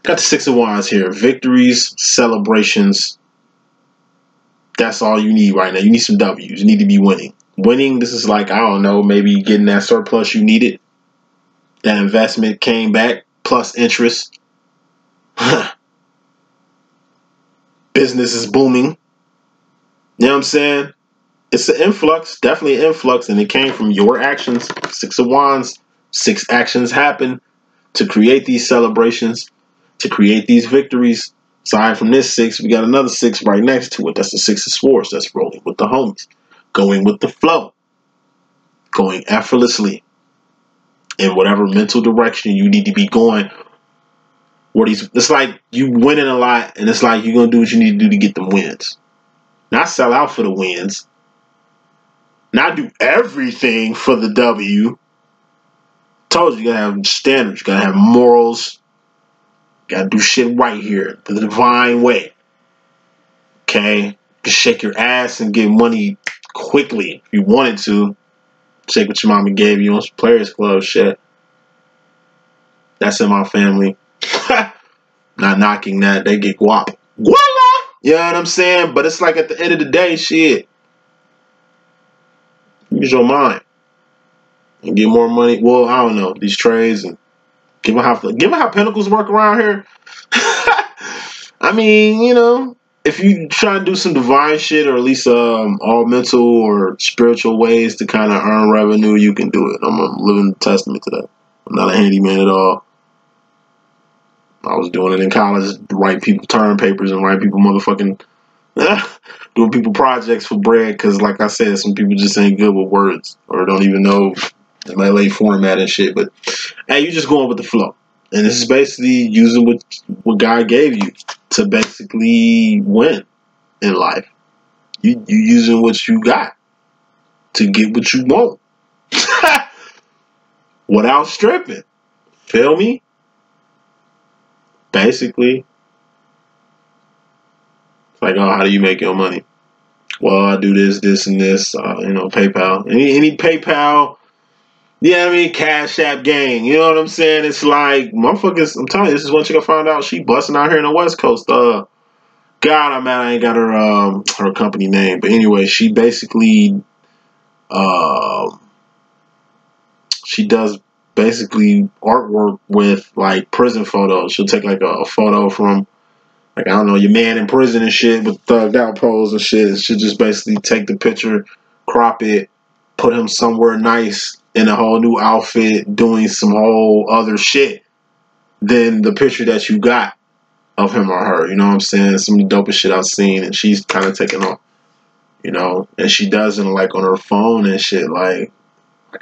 Got the 6 of Wands here. Victories, celebrations. That's all you need right now. You need some W's. You need to be winning. Winning, this is like, I don't know, maybe getting that surplus you needed. That investment came back, plus interest. Business is booming. You know what I'm saying? It's an influx, definitely an influx, and it came from your actions. 6 of Wands, 6 actions happen to create these celebrations, to create these victories. Aside from this 6, we got another 6 right next to it. That's the 6 of Swords. That's rolling with the homies, going with the flow, going effortlessly in whatever mental direction you need to be going. It's like you winning a lot, and it's like you're going to do what you need to do to get them wins. Not sell out for the wins. Not do everything for the W. Told you, you gotta have standards. You gotta have morals. You gotta do shit right here, the divine way. Okay? Just shake your ass and get money quickly if you wanted to. Shake what your mama gave you on some Players Club shit. That's in my family. Not knocking that. They get guap. Voila! You know what I'm saying? But it's like at the end of the day, shit. Use your mind and get more money. Well, I don't know, these trades, and given how Pentacles work around here. I mean, you know, if you try to do some divine shit, or at least all mental or spiritual ways to kind of earn revenue, you can do it. I'm a living testament to that. I'm not a handyman at all. I was doing it in college, write people term papers and write people motherfucking doing people projects for bread, because like I said, some people just ain't good with words or don't even know the LA format and shit. But hey, you just going with the flow, and this is basically using what God gave you to basically win in life. You using what you got to get what you want without stripping. Feel me? Basically. It's like, oh, how do you make your money? Well, I do this, and this. You know, PayPal. Any PayPal. Yeah, I mean, Cash App gang. You know what I'm saying? It's like, motherfuckers, I'm telling you, this is one chick I found out. She busting out here in the West Coast. God, I'm mad I ain't got her company name. But anyway, she basically, she does basically artwork with like prison photos. She'll take like a photo from Like, I don't know, your man in prison and shit with thugged out pose and shit. It should just basically take the picture, crop it, put him somewhere nice in a whole new outfit, doing some whole other shit than the picture that you got of him or her. You know what I'm saying? Some of the dopest shit I've seen, and she's kind of taking off, you know? And she does it, like, on her phone and shit. Like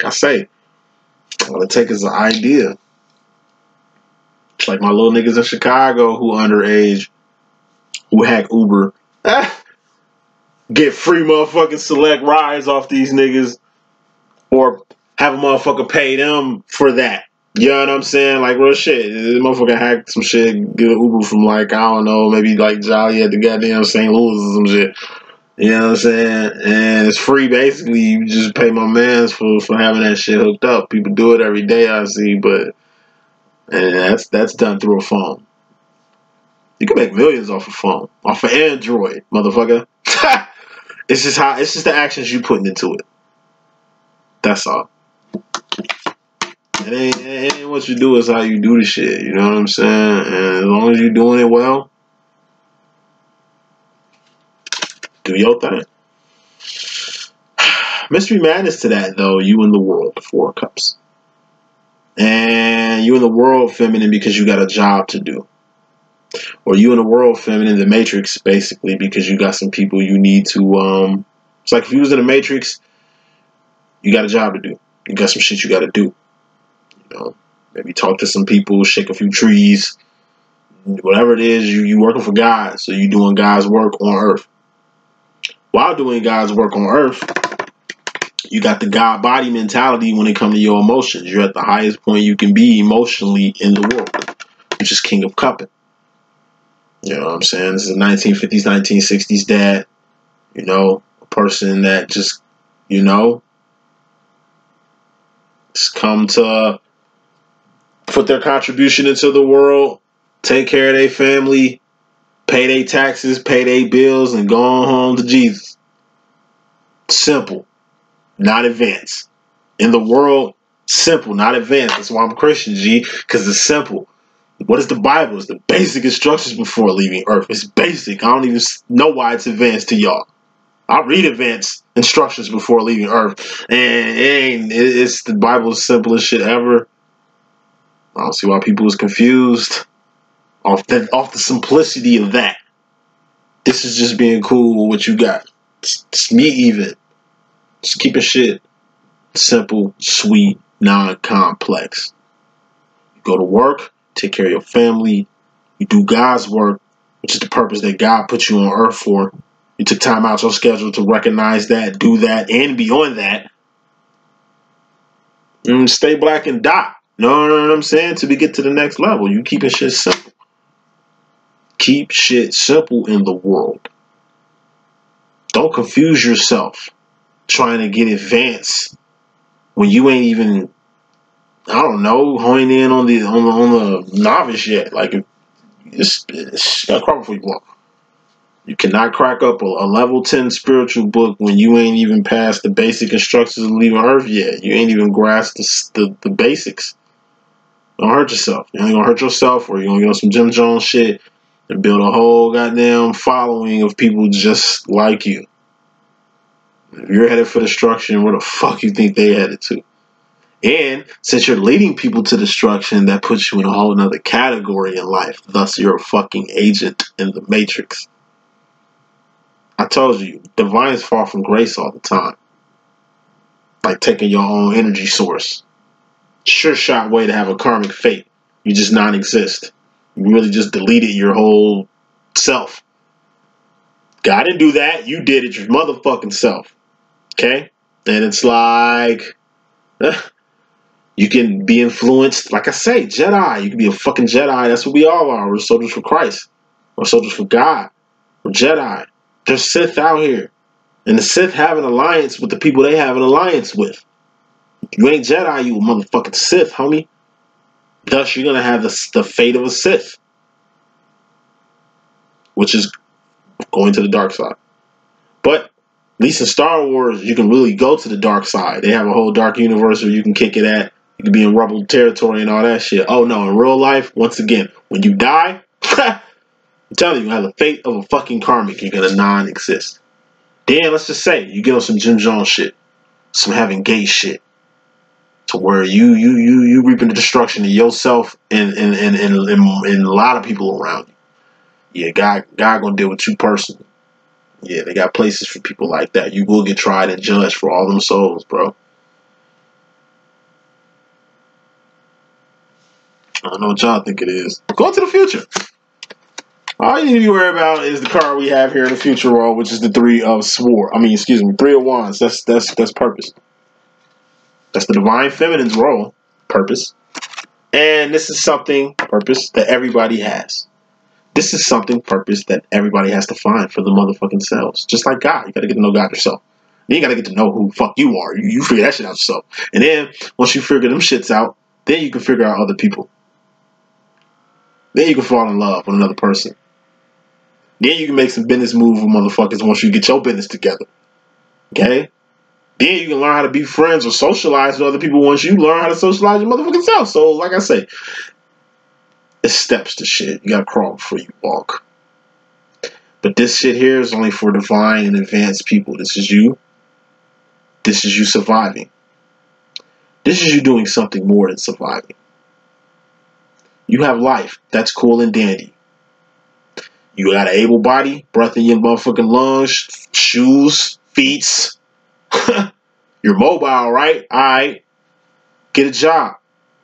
I say, all it takes is an idea. It's like my little niggas in Chicago who underage, who hack Uber, get free motherfucking select rides off these niggas, or have a motherfucker pay them for that. You know what I'm saying? Like, real shit. This motherfucker hacked some shit, get an Uber from, like, I don't know, maybe like Jolly at the goddamn St. Louis or some shit. You know what I'm saying? And it's free, basically. You just pay my mans for having that shit hooked up. People do it every day, I see, but and that's done through a phone. You can make millions off a phone, off of Android, motherfucker. It's just the actions you putting into it. That's all. It ain't what you do, it's how you do the shit. You know what I'm saying? And as long as you're doing it well, do your thing. Mystery Madness to that, though. You in the world, 4 cups. And you in the world feminine because you got a job to do. Or you in the world feminine, the Matrix, basically, because you got some people you need to, it's like if you was in the Matrix, you got a job to do. You got some shit you got to do. You know, maybe talk to some people, shake a few trees, whatever it is, you working for God, so you doing God's work on earth. While doing God's work on earth, you got the God body mentality when it comes to your emotions. You're at the highest point you can be emotionally in the world, which is King of Cupping. You know what I'm saying? This is a 1950s, 1960s dad, you know, a person that just, you know, just come to put their contribution into the world, take care of their family, pay their taxes, pay their bills, and go on home to Jesus. Simple, not advanced. In the world, simple, not advanced. That's why I'm Christian, G, because it's simple. What is the Bible? It's the basic instructions before leaving earth. It's basic. I don't even know why it's advanced to y'all. I read advanced instructions before leaving earth, and it's the Bible's simplest shit ever. I don't see why people is confused off the simplicity of that. This is just being cool with what you got. It's me even. Just keeping shit simple, sweet, non-complex. You go to work, take care of your family, you do God's work, which is the purpose that God put you on earth for. You took time out your schedule to recognize that, do that, and beyond that. And stay black and dot. You know what I'm saying? Till we get to the next level. You keeping shit simple. Keep shit simple in the world. Don't confuse yourself trying to get advanced when you ain't even, I don't know, honing in on the novice yet. Like, it's gotta crack before you walk. You cannot crack up a level 10 spiritual book when you ain't even past the basic instructions of leaving earth yet. You ain't even grasped the basics. Don't hurt yourself. You ain't gonna hurt yourself, or you're gonna get on some Jim Jones shit and build a whole goddamn following of people just like you. If you're headed for destruction, where the fuck you think they headed to? And since you're leading people to destruction, that puts you in a whole nother category in life. Thus, you're a fucking agent in the Matrix. I told you, divines fall from grace all the time. Like taking your own energy source. Sure shot way to have a karmic fate. You just non-exist. You really just deleted your whole self. God didn't do that. You did it your motherfucking self. Okay? And it's like, you can be influenced. Like I say, Jedi. You can be a fucking Jedi. That's what we all are. We're soldiers for Christ. We're soldiers for God. We're Jedi. There's Sith out here. And the Sith have an alliance with the people they have an alliance with. If you ain't Jedi, you a motherfucking Sith, homie. Thus, you're going to have the fate of a Sith. Which is going to the dark side. But, at least in Star Wars, you can really go to the dark side. They have a whole dark universe where you can kick it at. You can be in rebel territory and all that shit. Oh, no, in real life, once again, when you die, I'm telling you, have the fate of a fucking karmic. You're gonna non-exist. Then let's just say you get on some Jim Jones shit, some having gay shit, to where you reaping the destruction of yourself and a lot of people around you. Yeah, God gonna deal with you personally. Yeah, they got places for people like that. You will get tried and judged for all them souls, bro. I don't know what y'all think it is. Go to the future. All you need to be worried about is the card we have here in the future roll, which is the Three of Three of Wands. That's purpose. That's the Divine Feminine's role, purpose. And this is something, purpose, that everybody has. This is something, purpose, that everybody has to find for the motherfucking selves. Just like God. You got to get to know God yourself. Then you got to get to know who the fuck you are. You figure that shit out yourself. And then, once you figure them shits out, then you can figure out other people. Then you can fall in love with another person. Then you can make some business moves with motherfuckers once you get your business together. Okay? Then you can learn how to be friends or socialize with other people once you learn how to socialize your motherfucking self. So, like I say, it's steps to shit. You gotta crawl before you walk. But this shit here is only for divine and advanced people. This is you. This is you surviving. This is you doing something more than surviving. You have life. That's cool and dandy. You got an able body, breath in your motherfucking lungs, shoes, feet. You're mobile, right? Alright. Get a job.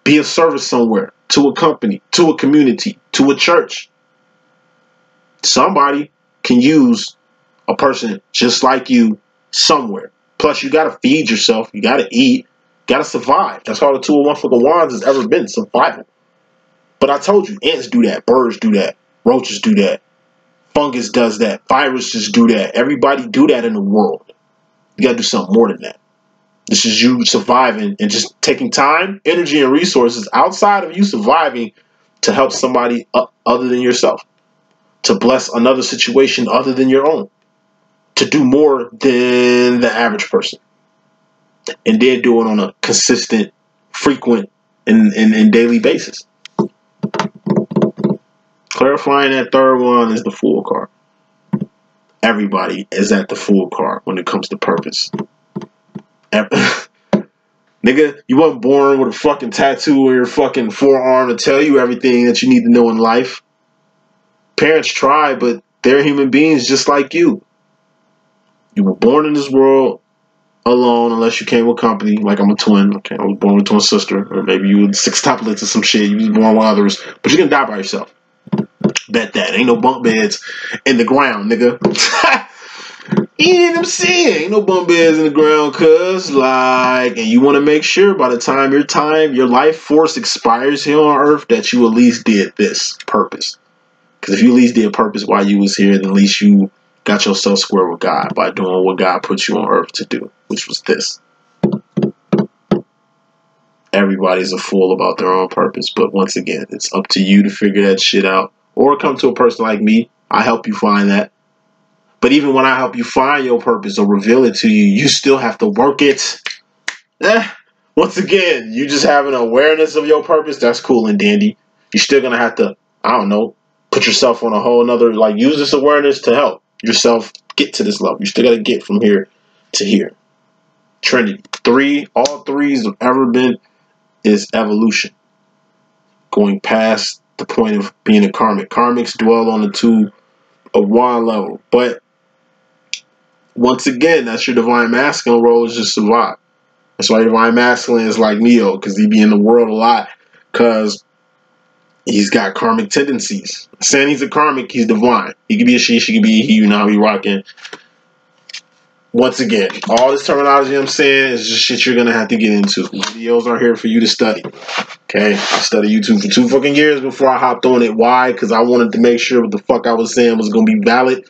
Be of service somewhere. To a company. To a community. To a church. Somebody can use a person just like you somewhere. Plus, you gotta feed yourself. You gotta eat. You gotta survive. That's all the Two of motherfucking Wands has ever been. Survival. But I told you, ants do that. Birds do that. Roaches do that. Fungus does that. Viruses do that. Everybody do that in the world. You gotta do something more than that. This is you surviving and just taking time, energy, and resources outside of you surviving to help somebody other than yourself. To bless another situation other than your own. To do more than the average person. And then do it on a consistent, frequent, and daily basis. Clarifying that third one is the Fool card. Everybody is at the Fool card when it comes to purpose. Nigga, you wasn't born with a fucking tattoo on your fucking forearm to tell you everything that you need to know in life. Parents try, but they're human beings just like you. You were born in this world alone unless you came with company. Like I'm a twin. Okay, I was born with a twin sister. Or maybe you were 6 tuplets or some shit. You was born with others. But you're gonna die by yourself. Bet that. Ain't no bunk beds in the ground, nigga. You know what I'm saying? Ain't no bunk beds in the ground, cuz. Like, and you want to make sure by the time your life force expires here on Earth that you at least did this purpose. Because if you at least did purpose while you was here, then at least you got yourself square with God by doing what God put you on Earth to do, which was this. Everybody's a fool about their own purpose. But once again, it's up to you to figure that shit out. Or come to a person like me. I help you find that. But even when I help you find your purpose or reveal it to you, you still have to work it. Once again, you just have an awareness of your purpose. That's cool and dandy. You're still going to have to, I don't know, put yourself on a whole nother, like use this awareness to help yourself get to this level. You still got to get from here to here. Trinity. All threes have ever been is evolution. Going past the point of being a karmic. Karmics dwell on the Two of Wands level. But once again, that's your divine masculine role is just survive. That's why divine masculine is like Neo, because he be in the world a lot, because he's got karmic tendencies. Saying he's a karmic, he's divine. He could be a she could be a he, you know how we rocking. Once again, all this terminology I'm saying is just shit you're going to have to get into. Videos are here for you to study. Okay? I studied YouTube for 2 fucking years before I hopped on it. Why? Because I wanted to make sure what the fuck I was saying was going to be valid.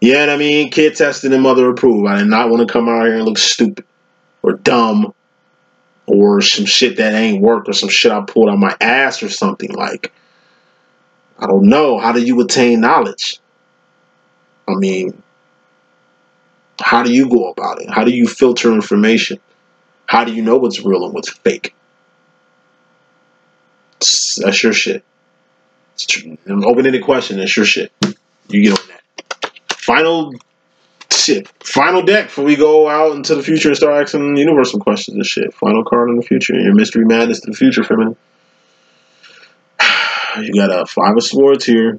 You know what I mean? Kid tested and mother approved. I did not want to come out here and look stupid or dumb or some shit that ain't worked or some shit I pulled out my ass or something. Like, I don't know. How do you attain knowledge? I mean, how do you go about it? How do you filter information? How do you know what's real and what's fake? That's your shit. Open-ended question. It's your shit. You get on that. Final shit. Final deck before we go out into the future and start asking universal questions and shit. Final card in the future. Your mystery madness to the future, feminine. You got a 5 of Swords here,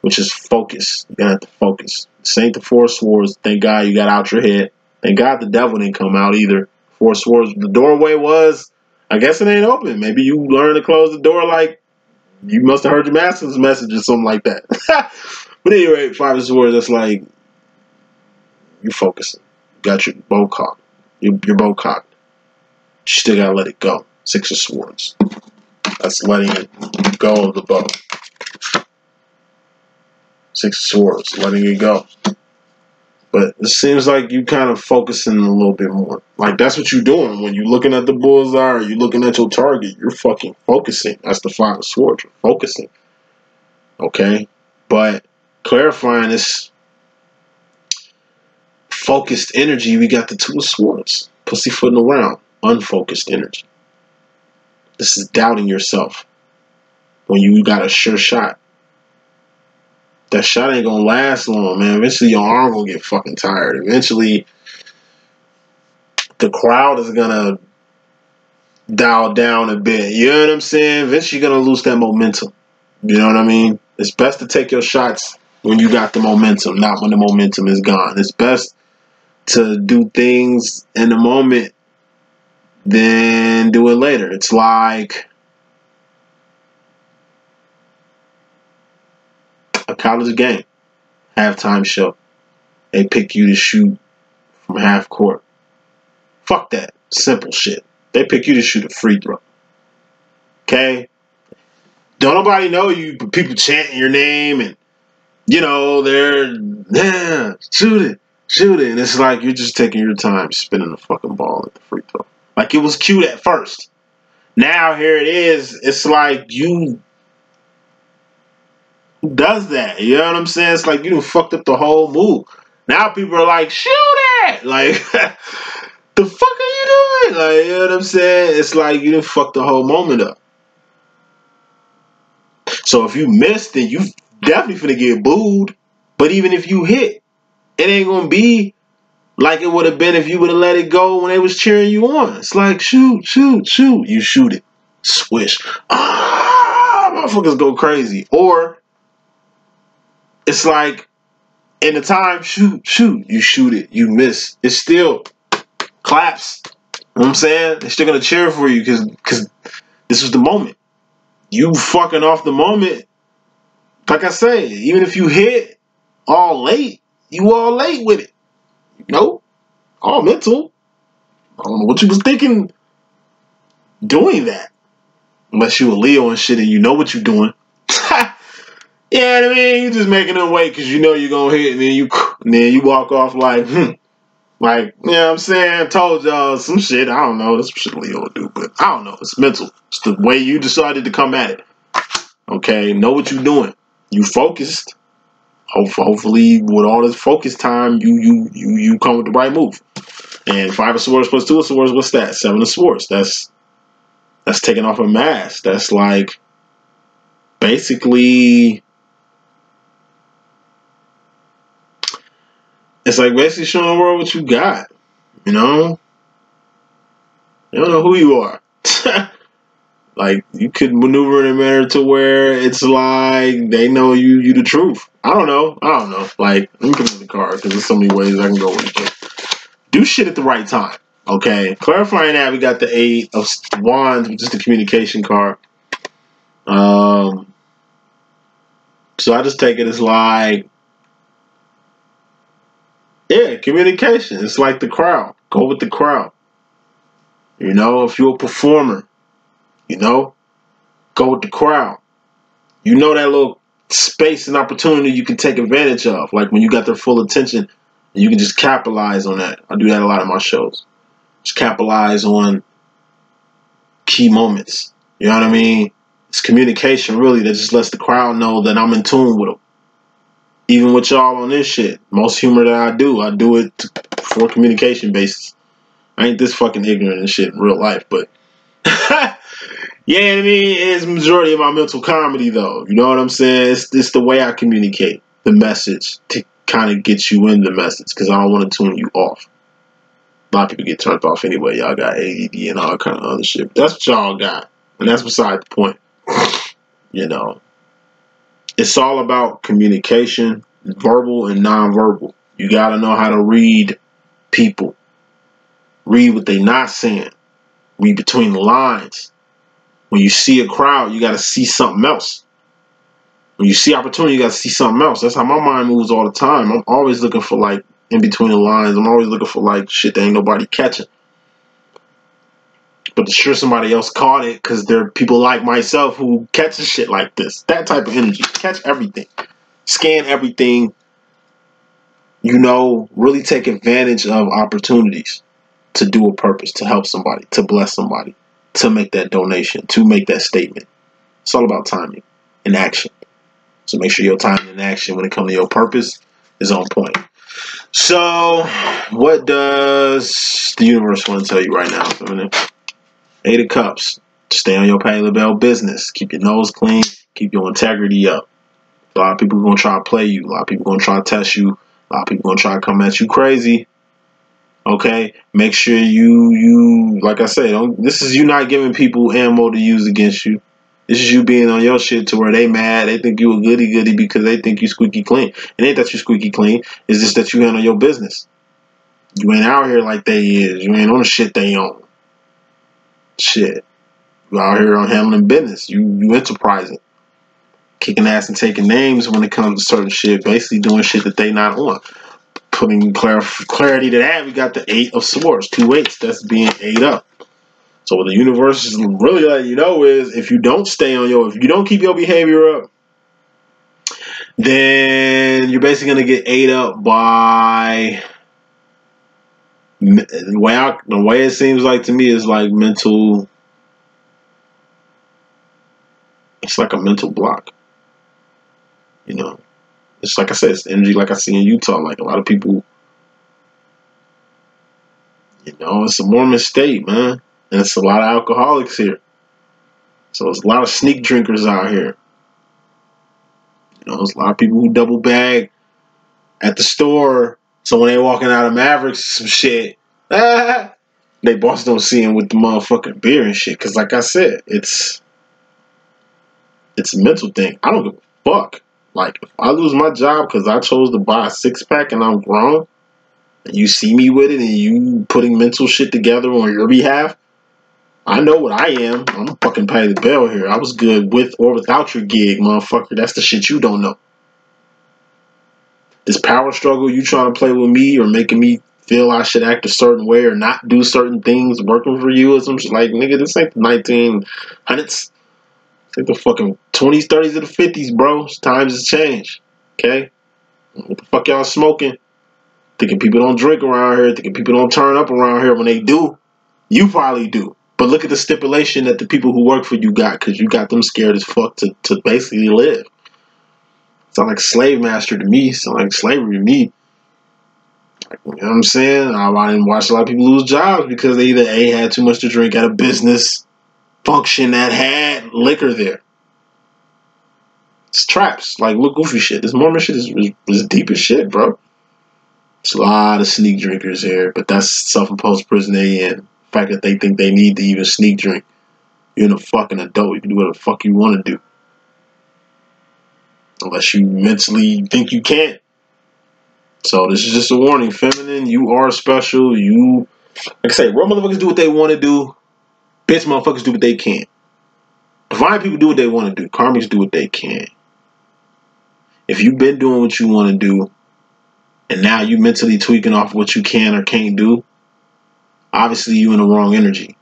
which is focus. You gotta have to focus. This ain't the 4 of Swords. Thank God you got out your head. Thank God the devil didn't come out either. 4 of Swords. The doorway was, I guess it ain't open. Maybe you learn to close the door like you must have heard your master's message or something like that. But anyway, 5 of Swords, that's like you're focusing. You got your bow cocked. Your bow cocked. You still gotta let it go. 6 of Swords. That's letting it go of the bow. 6 of Swords, letting it go. But it seems like you kind of focusing a little bit more. Like that's what you're doing when you're looking at the bullseye or you're looking at your target. You're fucking focusing. That's the 5 of Swords. You're focusing. Okay? But clarifying this focused energy, we got the 2 of Swords. Pussyfooting around. Unfocused energy. This is doubting yourself. When you got a sure shot. That shot ain't gonna last long, man. Eventually your arm gonna get fucking tired. Eventually the crowd is gonna dial down a bit. You know what I'm saying? Eventually you're gonna lose that momentum. You know what I mean? It's best to take your shots when you got the momentum, not when the momentum is gone. It's best to do things in the moment than do it later. It's like a college game, halftime show. They pick you to shoot from half court. Fuck that. Simple shit. They pick you to shoot a free throw. Okay? Don't nobody know you, but people chanting your name and, you know, they're, yeah, shoot it, shoot it. And it's like you're just taking your time spinning the fucking ball at the free throw. Like it was cute at first. Now here it is. It's like you... Who does that? You know what I'm saying? It's like you done fucked up the whole move. Now people are like, shoot it! Like, the fuck are you doing? Like, you know what I'm saying? It's like you done fucked the whole moment up. So if you missed, then you definitely finna get booed. But even if you hit, it ain't gonna be like it would have been if you would have let it go when they was cheering you on. It's like, shoot, shoot, shoot. You shoot it. Swish. Ah, motherfuckers go crazy. Or it's like, in the time, shoot, shoot. You shoot it. You miss. It's still claps. You know what I'm saying? They're still going to cheer for you because this was the moment. You fucking off the moment. Like I say, even if you hit all late, you all late with it. You know? All mental. I don't know what you was thinking doing that. Unless you a Leo and shit and you know what you're doing. Yeah, I mean, you just making them wait because you know you're going to hit and then you walk off like, Like, you know what I'm saying? I told y'all some shit. I don't know. That's what Leo would do, but I don't know. It's mental. It's the way you decided to come at it. Okay? Know what you're doing. You focused. Hopefully, with all this focus time, you come with the right move. And 5 of Swords plus 2 of Swords, what's that? 7 of Swords. That's taking off a mask. That's like basically... It's like basically showing the world what you got. You know? They don't know who you are. Like, you could maneuver in a manner to where it's like they know you the truth. I don't know. Like, let me put it in the card because there's so many ways I can go with it. But do shit at the right time. Okay? Clarifying that, we got the 8 of Wands, which is the communication card. So I just take it as like, yeah, communication. It's like the crowd. Go with the crowd. You know, if you're a performer, you know, go with the crowd. You know that little space and opportunity you can take advantage of. Like when you got their full attention, you can just capitalize on that. I do that a lot in my shows. Just capitalize on key moments. You know what I mean? It's communication, really, that just lets the crowd know that I'm in tune with them. Even with y'all on this shit, most humor that I do it for communication basis. I ain't this fucking ignorant and shit in real life, but Yeah, I mean, it's majority of my mental comedy, though. You know what I'm saying? It's the way I communicate the message to kind of get you in the message, because I don't want to tune you off. A lot of people get turned off anyway. Y'all got ADD and all kind of other shit. That's what y'all got, and that's beside the point. You know, it's all about communication, verbal and nonverbal. You got to know how to read people, read what they not saying, read between the lines. When you see a crowd, you got to see something else. When you see opportunity, you got to see something else. That's how my mind moves all the time. I'm always looking for, like, in between the lines. I'm always looking for, like, shit that ain't nobody catching. But sure somebody else caught it, because there are people like myself who catches shit like this. That type of energy. Catch everything. Scan everything. You know, really take advantage of opportunities to do a purpose, to help somebody, to bless somebody, to make that donation, to make that statement. It's all about timing and action. So make sure your timing and action when it comes to your purpose is on point. So what does the universe want to tell you right now, feminine? 8 of Cups. Stay on your Patti LaBelle business. Keep your nose clean. Keep your integrity up. A lot of people are going to try to play you. A lot of people are going to try to test you. A lot of people are going to try to come at you crazy. Okay, make sure you like I said, this is you not giving people ammo to use against you. This is you being on your shit to where they mad. They think you a goody because they think you squeaky clean. It ain't that you squeaky clean. It's just that you handle your business. You ain't out here like they is. You ain't on the shit they own. Shit. You out here on handling business. You enterprising. Kicking ass and taking names when it comes to certain shit. Basically doing shit that they not on. Putting clarity to that, we got the 8 of Swords, 2 8s. That's being 8 up. So what the universe is really letting you know is, if you don't if you don't keep your behavior up, then you're basically gonna get 8 up by the way it seems like to me is like mental. It's like a mental block. You know. It's like I said, it's energy like I see in Utah. Like a lot of people, you know, it's a Mormon state, man. And it's a lot of alcoholics here. So there's a lot of sneak drinkers out here. You know, there's a lot of people who double bag at the store. So when they walking out of Mavericks some shit, they boss don't see them with the motherfucking beer and shit. Because like I said, it's a mental thing. I don't give a fuck. Like, if I lose my job because I chose to buy a 6-pack and I'm grown, and you see me with it and you putting mental shit together on your behalf, I know what I am. I'm fucking Patti LaBelle here. I was good with or without your gig, motherfucker. That's the shit you don't know. This power struggle you trying to play with me or making me feel I should act a certain way or not do certain things working for you or some shit. Like, nigga, this ain't the 1900s. It's like the fucking 20s, 30s, and the 50s, bro. Times has changed. Okay? What the fuck y'all smoking? Thinking people don't drink around here. Thinking people don't turn up around here. When they do, you probably do. But look at the stipulation that the people who work for you got, because you got them scared as fuck to basically live. Sound like slave master to me. Sound like slavery to me. Like, you know what I'm saying? I didn't watch a lot of people lose jobs because they either A, had too much to drink at a business function that had liquor there. It's traps. Like, look, goofy shit. This Mormon shit is deep as shit, bro. It's a lot of sneak drinkers here, but that's self-imposed prison they in. The fact that they think they need to even sneak drink. You're a fucking adult. You can do whatever the fuck you want to do. Unless you mentally think you can't. So this is just a warning. Feminine, you are special. You, like I say, real motherfuckers do what they want to do. Bitch motherfuckers do what they can. Divine people do what they want to do. Karmics do what they can. If you've been doing what you want to do, and now you mentally tweaking off what you can or can't do, obviously you in the wrong energy.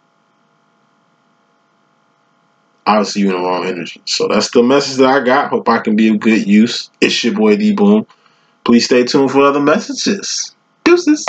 Obviously you in the wrong energy. So that's the message that I got. Hope I can be of good use. It's your boy D.Boom. Please stay tuned for other messages. Deuces.